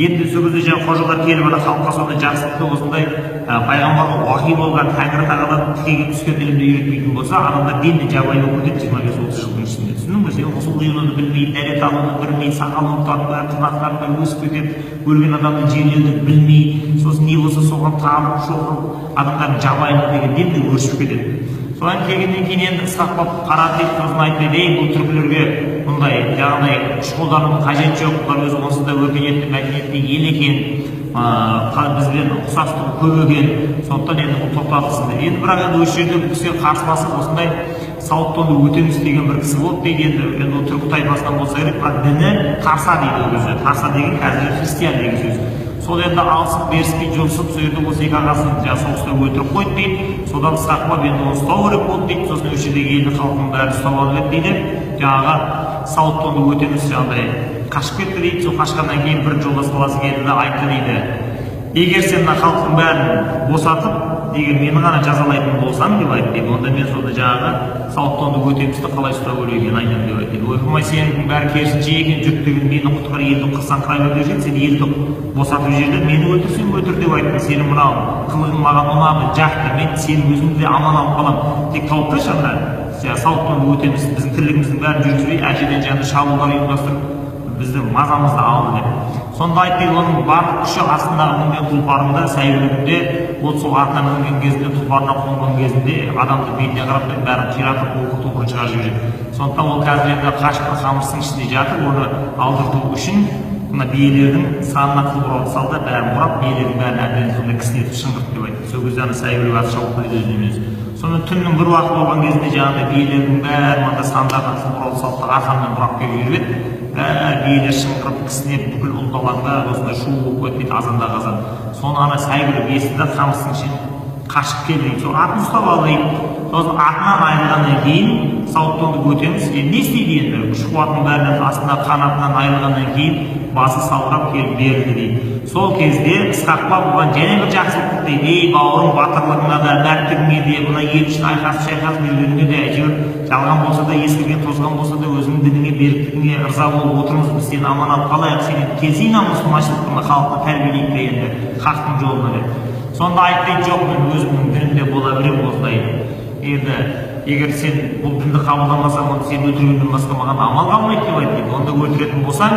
Енді сол кезде жаңағы қожалар келіп ана халыққа сондай жақсылықты осындай пайғамбарға уахи болған Тәңір тағаладан тікелей түскен ілімді үйретпейтін болса, адамдар дені жабайы болып кетеді 25-30 жылдың ішінде. Түсіндің бе? Сен ұсыл құйылуды білмейді, дәрет алуды білмейді, сақалын ұтады, тырнақтарымен өсіп кетеді, өлген адамның жерлерді білмей, сосын не болса соған табып шоқырып, адамдардың жабайылық деген ден де өршіп кетеді. Содан келгеннен кейін енді ысқақ болып қарады дейді, сосын айтты, бұл түркілерге мұндай жаңағыдай күш қолданудың қажеті жоқ, бұлар өзі онсыз да өркениетті мәдениетті ел екен, бізбен ұқсастығы көп екен, сондықтан енді бұл тоқтатылсын дейді. Енді бірақ енді осы жерде бұл кісіге қарсыласып осындай Сауыттонды Өтеміс деген бір кісі болды дейді. Енді түркі тайпасынан болса керек, бірақ діні Тарса дейді ол кезде. Тарса деген қазір христиан деген сөз. Сол енді алысып беріспей жұлысып сол жерде осы екі ағасын соғыста өлтіріп қойды дейді. Содан сақлап енді оны ұстау керек болды дейді. Сосын осы жердегі елдің халқының бәрін ұстап алып еді дейді. Жаңағы Сауыттонды Өтеміс жаңағыдай қашып кетті дейді. Сол қашқаннан кейін бір жолдас баласы келді де айтты дейді, егер сен мына халықтың бәрін босатып, егер мені ғана жазалайтын болсаң деп айтты дейді, онда мен сонда жаңағы Сауыттонды Өтемісті қалай ұстап өлу екенін айтамын деп айтты. Ойпырмай, сенің бәрі керісінше екен, жұрт деген мені құтқар, елді қырсаңқырай берген, сен елді босатып жерде мені өлтірсең өлтір деп айтты. Сенің мынау қылығың маған ұнады, жақты, мен сенің өзіңді де аман алып қаламын. Тек тауып тұршы ана Сауыттонды Өтеміс біздің тірлігіміздің бәрін жүргізбей, әшеден жаңағы шабуылдар ұйымдастырып біздің мазамызды алды деп. Сонда айтты, оның барлық күші астындағы мінген тұлпарында, сәйгүлігінде, ол сол артына мінген кезінде, тұлпарына қонған кезінде адамды бетіне қарап бәрін қиратып, оқы-тоқыр шығарып жібереді. Сондықтан ол қазір енді қашып қамыстың ішінде жатыр, оны алдырту үшін мына биелердің санына қылбұрауды салды, бәрін бұрап, биелердің бәрін әбден сондай кісінетіп шыңғырып деп айтты. Сол кезде ана сәйгүлік аты шауып қойды өзіне-өзі. Сонда түннің бір уақыт болған кезінде жаңағыдай биелердің бәрі мында сандарына қылбұрауды салды, арқанмен бұрап келіп жүріп еді. Биелер шыңғырып, кісінеп, бүкіл ұлт алаңда осындай шу болып кетті дейді, азанда қазан. Соны ана сәйгүлік естіді, қамыстың ішінен қашып келді дейді. Сол атын ұстап алды дейді. Сосын атынан айырылғаннан кейін Сауыттонды Өтеміс не істейді енді? Күш қуатының бәрінен астына қанатынан айырылғаннан кейін басы салбырап келіп берілді дейді. Сол кезде ысқаққа бұған және бір жақсылық дейді. Ей бауырым, батырлығыңа да, мәрттігіңе де, мына ел үшін айқасып жүргеніңе де әйтеуір жалған болса да, ескірген тозған болса да, өзіңнің дініңе, беріктігіңе ырза болып отырмыз, біз сені аман алып қалайық, сен келсейін мұсылманшылықтың халықты тәрбиелейік те енді хақтың жолына деп. Сонда айтты, жоқ, мен өзімнің дінімде бола беремін осылай. Енді егер сен бұл дінді қабылдамасаң, онда сен өлтіргеннен басқа маған амал қалмайды деп айтты. Онда өлтіретін болсаң,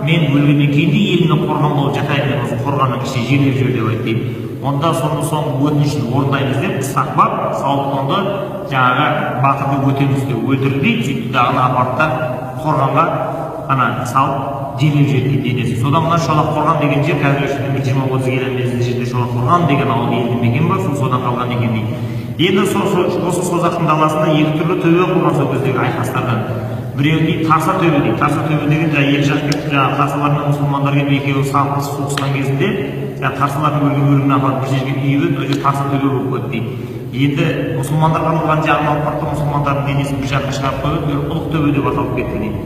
мен өлгеннен кейін де елімді қорған болып жатайын деп, осы қорғанның ішіне жерлеп жүр деп айтты. Онда соңғы өтінішін орындаймыз деп Ысқақ Сауыттонды жаңағы батырды Өтемісті өлтірді дейді. Сөйтті дағыны апарды да қорғанға ана салып жерлеп жіберді денесі. Содан мына Шолақ қорған деген жер, қазір 20-30 километр жерде Шолақ қорған деген ауыл елді мекен бар, содан қалған екен дейді. Енді осы Созақтың даласында екі түрлі төбе құрған сол кездегі айқастардан. Біреуі дейді Тарса төбе дейді. Тарса төбе деген екі жақ келіп тарсалар мен мұсылмандар келіп екеуі соғысқан кезінде тарсалардың өлген апарып бір жерге үйіп еді, Тарса төбе болып кетті дейді. Енді мұсылмандар қырылған жағын алып барды, мұсылмандардың денесін бір жаққа шығарып қойып, ұлық төбе деп аталып кетті дейді.